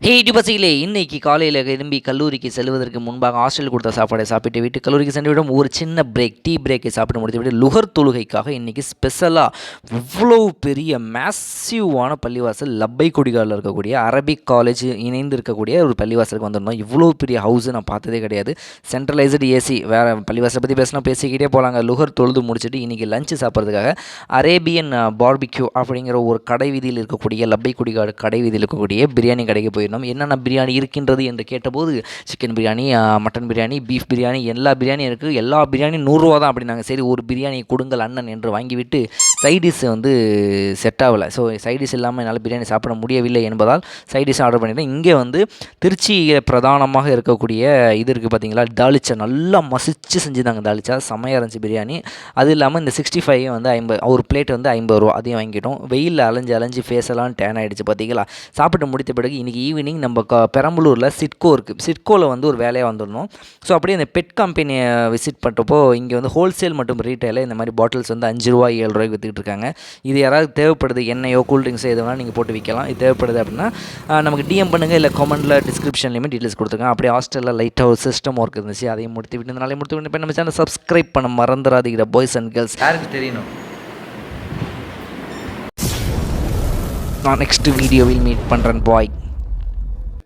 பசியிலே இன்னைக்கு காலையில் திரும்பி கல்லூரிக்கு செல்வதற்கு முன்பாக ஹாஸ்டல் கொடுத்த சாப்பாடை சாப்பிட்டு விட்டு கல்லூரிக்கு சென்றுவிடும் ஒரு சின்ன பிரேக் டீ பிரேக்கை சாப்பிட்டு முடித்து விட்டு லுகர் தொழுகைக்காக இன்றைக்கி ஸ்பெஷலாக இவ்வளோ பெரிய மேசிவான பள்ளிவாசல் லப்பை கொடிகாலில் இருக்கக்கூடிய அரபிக் காலேஜ் இணைந்து இருக்கக்கூடிய ஒரு பள்ளிவாசலுக்கு வந்திருந்தோம். இவ்வளோ பெரிய ஹவுஸு நான் பார்த்ததே கிடையாது. சென்ட்ரலைஸ்டு ஏசி வேறு பள்ளிவாசலை பற்றி பேசினா பேசிக்கிட்டே போகலாங்க. லுகர் தொழுது முடிச்சுட்டு இன்றைக்கி லஞ்சு சாப்பிட்றதுக்காக அரேபியன் பார்பிக்யூ அப்படிங்கிற ஒரு கடை வீதியில் இருக்கக்கூடிய லப்பை கொடிகாடு கடை வீதியில் இருக்கக்கூடிய பிரியாணி கடைக்கு போயிருந்தோம். என்னென்ன பிரியாணி இருக்கின்றது என்று கேட்டபோது chicken biryani, mutton biryani, beef biryani, எல்லா பிரியாணியும் இருக்குது. எல்லா பிரியாணியும் 100 ரூபா தான் அப்படின்னாங்க. சரி ஒரு பிரியாணி கொடுங்கள் அண்ணன் என்று வாங்கிவிட்டு சைடிஷ் செட் ஆகலை. ஸோ சைடிஷ் இல்லாமல் என்னால் பிரியாணி சாப்பிட முடியவில்லை என்பதால் சைடிஷ் ஆர்டர் பண்ணிட்டேன். இங்கே திருச்சி பிரதானமாக இருக்கக்கூடிய இது இருக்குது பார்த்தீங்களா, தாலிச்சா நல்லா மசிச்சு செஞ்சுதாங்க. தாலிச்சா செமையாக இருந்துச்சு பிரியாணி. அது இல்லாமல் இந்த 65 50 ஒரு பிளேட் 50 ரூபா, அதையும் வாங்கிட்டோம். வெயிலில் அலைஞ்சு ஃபேஸெல்லாம் டேன் ஆகிடுச்சு பார்த்தீங்களா. சாப்பிட்டு முடித்த பிறகு இன்றைக்கி ஈவினிங் நம்ம பெரம்பலூரில் சிட்கோ இருக்குது. சிட்கோவில் ஒரு வேலையாக வந்துடணும். ஸோ அப்படியே இந்த பெட் கம்பெனியை விசிட் பண்ணுறப்போ இங்கே ஹோல்சேல் மற்றும் ரீட்டைலில் இந்த மாதிரி பாட்டில்ஸ் 5 ரூபா 7 ரூபாய்க்கு விற்றுக்கிட்டு இருக்காங்க. இது யாராவது தேவைப்படுது, எண்ணெயோ கூல்ட்ரிங்க்ஸோ எது வேணால் நீங்கள் போட்டு விற்கலாம். இது தேவைப்படுது அப்படின்னா நமக்கு டிஎம் பண்ணுங்கள், இல்லை கமெண்ட்டில் டிஸ்கிரிப்ஷன்லேயுமே டீட்டெயில்ஸ் கொடுத்துருக்கேன். அப்படியே ஹாஸ்டலில் லைட்டாக ஒரு சிஸ்டம் ஒர்க் இருந்துச்சு, அதையும் முடித்து விட்டு நாளைக்கு முடித்து விட்டு இப்போ நம்ம சேனல் சப்ஸ்கிரைப் பண்ண மறந்துடாதீங்க. பாய்ஸ் அண்ட் கேர்ள்ஸ் யாருக்கு தெரியணும். நான் நெக்ஸ்ட் வீடியோவில் மீட் பண்ணுறேன். பாய்.